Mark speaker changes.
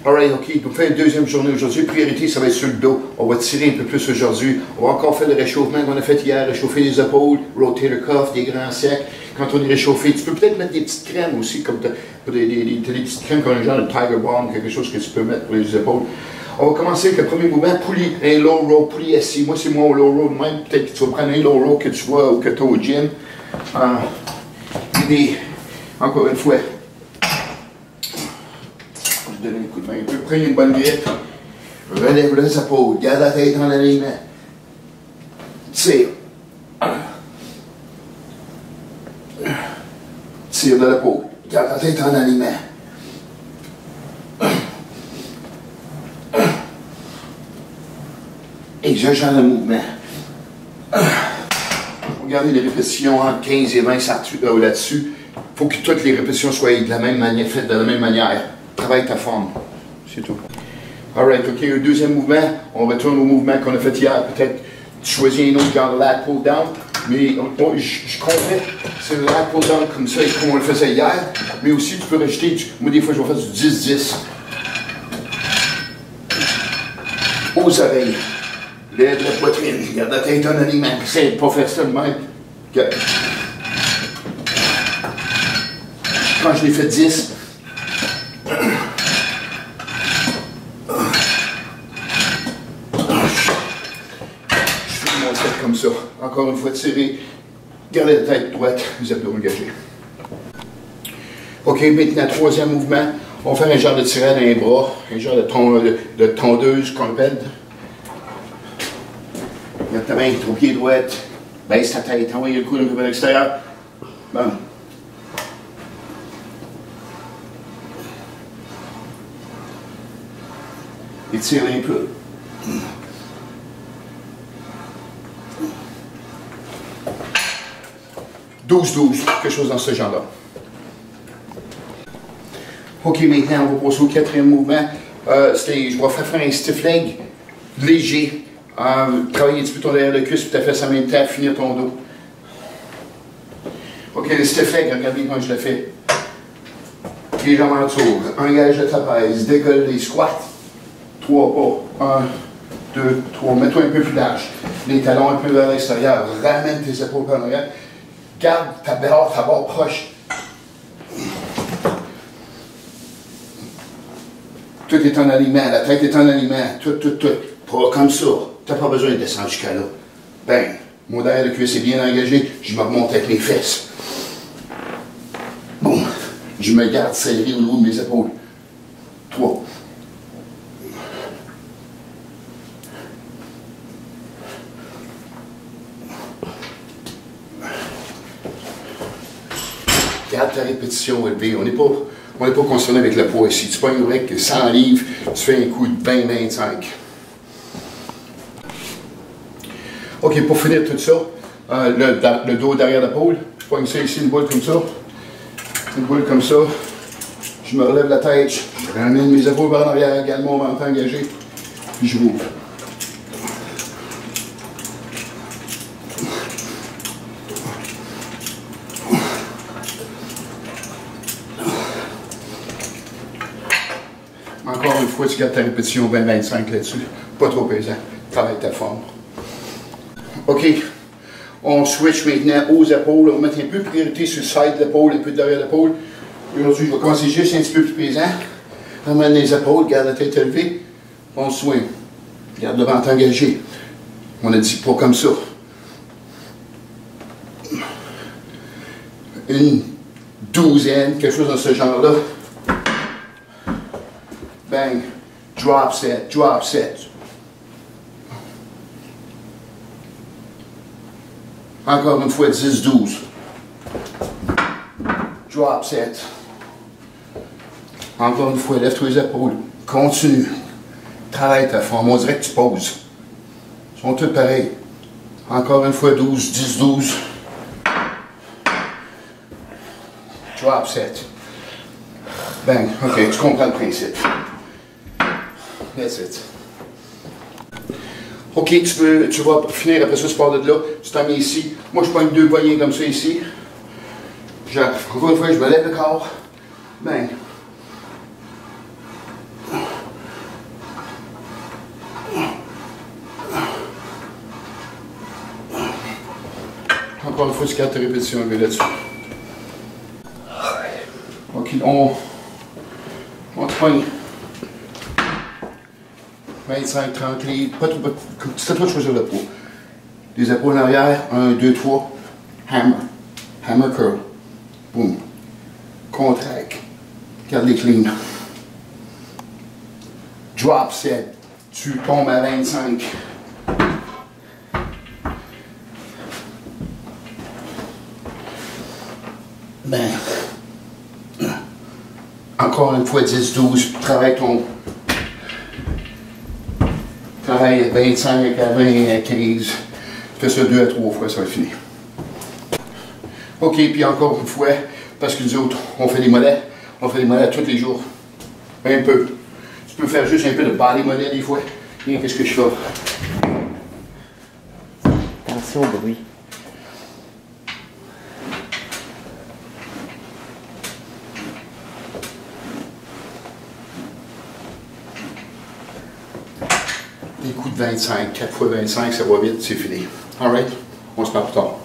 Speaker 1: Alright, ok, on fait une deuxième journée aujourd'hui. Priorité, ça va être sur le dos. On va tirer un peu plus aujourd'hui. On va encore faire le réchauffement qu'on a fait hier, réchauffer les épaules, rotator cuff, des grands secs. Quand on est réchauffé, tu peux peut-être mettre des petites crèmes aussi, comme des petites crèmes comme un genre de Tiger Balm, quelque chose que tu peux mettre pour les épaules. On va commencer avec le premier mouvement, poulie, un low row, poulie assis. Moi, c'est mon low row de même. Peut-être que tu vas prendre un low row que tu vois ou que tu as au gym. Encore une fois. Je donne un coup de main. Tu peux prendre une bonne grippe. Relève les épaules. Garde la tête en alignement. Tire. Tire de l'épaule. Garde la tête en alignement. Exagère le mouvement. Regardez les répétitions entre 15 et 20 là-dessus. Il faut que toutes les répétitions soient de la même manière, faites de la même manière. Travaille ta forme. C'est tout. Alright, ok, le deuxième mouvement, on retourne au mouvement qu'on a fait hier. Peut-être tu choisis un autre genre de lat pull down, mais je comprends, c'est le lat pull down comme ça, comme on le faisait hier, mais aussi tu peux rajouter, moi des fois je vais faire du 10-10. Aux oreilles. Lève la poitrine, garde la tête en alignement, essaye de ne pas faire ça de même. Quand je l'ai fait 10, je fais mon tête comme ça. Encore une fois, tirer, gardez la tête droite, les abdos engagés. Ok, maintenant, troisième mouvement, on va faire un genre de tirade dans les bras, un genre de tondeuse qu'on appelle. Garde ta main, ton pied droit, baisse ta tête, envoie le coude un peu vers l'extérieur. Bon. Étire un peu. 12-12, quelque chose dans ce genre-là. Ok, maintenant on va passer au quatrième mouvement. Je vais faire un stiff leg léger. Travailler un petit peu ton derrière le cuisse, puis tu as fait ça en même temps, finir ton dos. Ok, le stiff leg, regardez comment je le fais. Les jambes en dessous, engage le trapèze, décolle les squats. 3 pas. 1, 2, 3. Mets-toi un peu plus large. Les talons un peu vers l'extérieur. Ramène tes épaules par l'arrière. Garde ta barre proche. Tout est en alignement, la tête est en alignement. Tout. Pas comme ça. Tu n'as pas besoin de descendre jusqu'à là. Ben, mon derrière de cuisse est bien engagé, je me remonte avec mes fesses. Bon, je me garde serré au niveau de mes épaules. 3. Garde ta répétition élevée. On n'est pas concerné avec le poids ici. Tu prends une règle 100 livres, tu fais un coup de 20-25. Ok, pour finir tout ça, le dos derrière l'épaule, je pogne ça ici, une boule comme ça. Une boule comme ça. Je me relève la tête, je ramène mes épaules vers l'arrière, garde mon menton engagé, puis je rouvre. Encore une fois, tu gardes ta répétition 20-25 là-dessus. Pas trop pesant. Travaille ta forme. OK. On switch maintenant aux épaules. On va mettre un peu de priorité sur le side de l'épaule, un peu derrière l'épaule. Aujourd'hui, je vais commencer juste un petit peu plus pesant. Ramène les épaules, garde la tête élevée. On swing. Garde le ventre engagé. On a dit pas comme ça. Une douzaine, quelque chose dans ce genre-là. Bang. Drop set, drop set. Encore une fois, 10-12. Drop set. Encore une fois, lève-toi les épaules. Continue. Travaille ta forme. On dirait que tu poses. Ils sont tous pareils. Encore une fois, 12, 10, 12. Drop set. Bang. OK, tu comprends le principe. That's it. OK, tu vas finir après ça, tu pars de là, tu t'en mets ici. Moi, je prends 2 poignées comme ça ici. Encore une fois, je me lève le corps. Bang. Encore une fois, c'est 4 répétitions là-dessus. OK, on te pogne 25, 30 livres. C'est à toi de choisir le poids. Les épaules en arrière, 1, 2, 3. Hammer. Hammer curl. Boom. Contract. Garde les clean. Drop set. Tu tombes à 25. Ben. Encore une fois, 10-12. Travaille Travaille à 25, à 20, à 15. Tu fais ça 2 à 3 fois, ça va finir. OK, puis encore une fois, parce que nous autres, on fait des mollets tous les jours. Un peu. Tu peux faire juste un peu de bas les mollets des fois. Bien, qu'est-ce que je fais?
Speaker 2: Attention au bruit.
Speaker 1: Des coups de 25, 4 fois 25, ça va vite, c'est fini. Alright? On se parle plus tard.